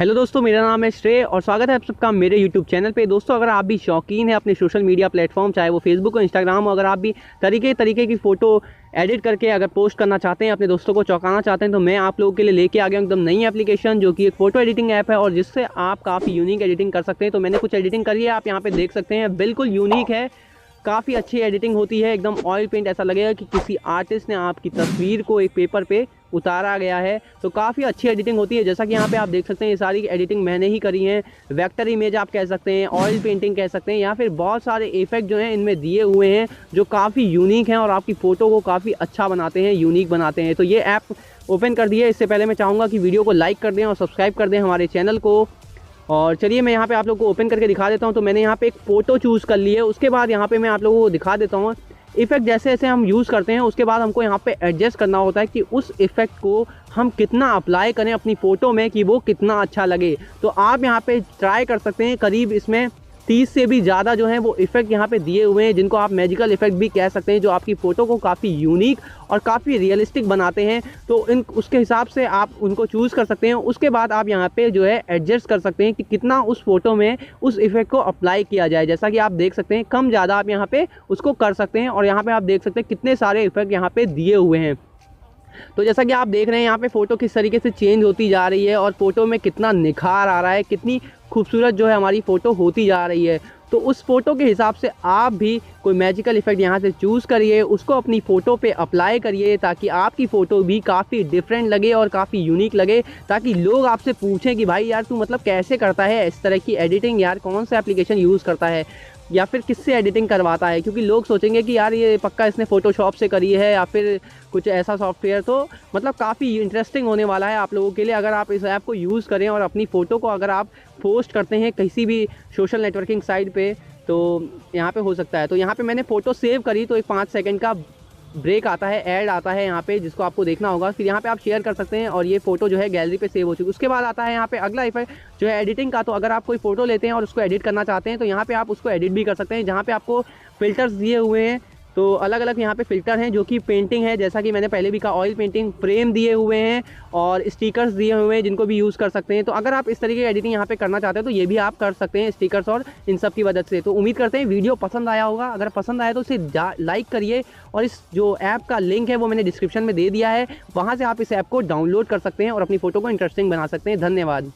Hello दोस्तों, मेरा नाम है श्रेय और स्वागत है आप सबका मेरे यूट्यूब चैनल पे। दोस्तों, अगर आप भी शौकीन हैं अपने सोशल मीडिया प्लेटफॉर्म, चाहे वो फेसबुक हो, इंस्टाग्राम हो, अगर आप भी तरीके की फ़ोटो एडिट करके अगर पोस्ट करना चाहते हैं, अपने दोस्तों को चौंकाना चाहते हैं, तो मैं आप लोगों के लिए लेके आ गया हूँ एकदम नई एप्लीकेशन, जो कि एक फ़ोटो एडिटिंग ऐप है और जिससे आप काफ़ी यूनिक एडिटिंग कर सकते हैं। तो मैंने कुछ एडिटिंग करी है, आप यहाँ पर देख सकते हैं, बिल्कुल यूनिक है, काफ़ी अच्छी एडिटिंग होती है, एकदम ऑयल पेंट, ऐसा लगेगा कि किसी आर्टिस्ट ने आपकी तस्वीर को एक पेपर पे उतारा गया है। तो काफ़ी अच्छी एडिटिंग होती है। जैसा कि यहाँ पे आप देख सकते हैं, ये सारी एडिटिंग मैंने ही करी है। वेक्टर इमेज आप कह सकते हैं, ऑयल पेंटिंग कह सकते हैं, या फिर बहुत सारे इफेक्ट जो हैं इनमें दिए हुए हैं जो काफ़ी यूनिक हैं और आपकी फ़ोटो को काफ़ी अच्छा बनाते हैं, यूनिक बनाते हैं। तो ये ऐप ओपन कर दिए। इससे पहले मैं चाहूँगा कि वीडियो को लाइक कर दें और सब्सक्राइब कर दें हमारे चैनल को। और चलिए मैं यहाँ पे आप लोगों को ओपन करके दिखा देता हूँ। तो मैंने यहाँ पे एक फ़ोटो चूज़ कर ली है। उसके बाद यहाँ पे मैं आप लोगों को दिखा देता हूँ इफ़ेक्ट जैसे जैसे हम यूज़ करते हैं, उसके बाद हमको यहाँ पे एडजस्ट करना होता है कि उस इफ़ेक्ट को हम कितना अप्लाई करें अपनी फ़ोटो में कि वो कितना अच्छा लगे। तो आप यहाँ पे ट्राई कर सकते हैं, करीब इसमें 30 से भी ज़्यादा जो है वो इफ़ेक्ट यहाँ पे दिए हुए हैं, जिनको आप मैजिकल इफ़ेक्ट भी कह सकते हैं, जो आपकी फ़ोटो को काफ़ी यूनिक और काफ़ी रियलिस्टिक बनाते हैं। तो उसके हिसाब से आप उनको चूज़ कर सकते हैं। उसके बाद आप यहाँ पे जो है एडजस्ट कर सकते हैं कि कितना उस फ़ोटो में उस इफ़ेक्ट को अप्लाई किया जाए। जैसा कि आप देख सकते हैं, कम ज़्यादा आप यहाँ पे उसको कर सकते हैं। और यहाँ पे आप देख सकते हैं कितने सारे इफ़ेक्ट यहाँ पे दिए हुए हैं। तो जैसा कि आप देख रहे हैं, यहाँ पे फ़ोटो किस तरीके से चेंज होती जा रही है और फ़ोटो में कितना निखार आ रहा है, कितनी खूबसूरत जो है हमारी फ़ोटो होती जा रही है। तो उस फ़ोटो के हिसाब से आप भी कोई मैजिकल इफ़ेक्ट यहाँ से चूज़ करिए, उसको अपनी फ़ोटो पे अप्लाई करिए, ताकि आपकी फ़ोटो भी काफ़ी डिफरेंट लगे और काफ़ी यूनिक लगे, ताकि लोग आपसे पूछें कि भाई यार तू मतलब कैसे करता है इस तरह की एडिटिंग, यार कौन सा एप्लीकेशन यूज़ करता है या फिर किससे एडिटिंग करवाता है। क्योंकि लोग सोचेंगे कि यार ये पक्का इसने फ़ोटोशॉप से करी है या फिर कुछ ऐसा सॉफ्टवेयर। तो मतलब काफ़ी इंटरेस्टिंग होने वाला है आप लोगों के लिए, अगर आप इस ऐप को यूज़ करें और अपनी फ़ोटो को अगर आप पोस्ट करते हैं किसी भी सोशल नेटवर्किंग साइट पे, तो यहाँ पे हो सकता है। तो यहाँ पे मैंने फ़ोटो सेव करी, तो एक 5 सेकंड का ब्रेक आता है, ऐड आता है यहाँ पे, जिसको आपको देखना होगा। फिर यहाँ पे आप शेयर कर सकते हैं और ये फ़ोटो जो है गैलरी पे सेव हो चुकी है। उसके बाद आता है यहाँ पे अगला इफेक्ट जो है एडिटिंग का। तो अगर आप कोई फ़ोटो लेते हैं और उसको एडिट करना चाहते हैं, तो यहाँ पे आप उसको एडिट भी कर सकते हैं, जहाँ पे आपको फ़िल्टर्स दिए हुए हैं। तो अलग अलग यहाँ पे फ़िल्टर हैं, जो कि पेंटिंग है, जैसा कि मैंने पहले भी कहा, ऑयल पेंटिंग, फ्रेम दिए हुए हैं और स्टिकर्स दिए हुए हैं, जिनको भी यूज़ कर सकते हैं। तो अगर आप इस तरीके की एडिटिंग यहाँ पे करना चाहते हैं, तो ये भी आप कर सकते हैं स्टिकर्स और इन सब की मदद से। तो उम्मीद करते हैं वीडियो पसंद आया होगा। अगर पसंद आया तो इसे लाइक करिए और इस जो ऐप का लिंक है वो मैंने डिस्क्रिप्शन में दे दिया है, वहाँ से आप इस ऐप को डाउनलोड कर सकते हैं और अपनी फ़ोटो को इंटरेस्टिंग बना सकते हैं। धन्यवाद।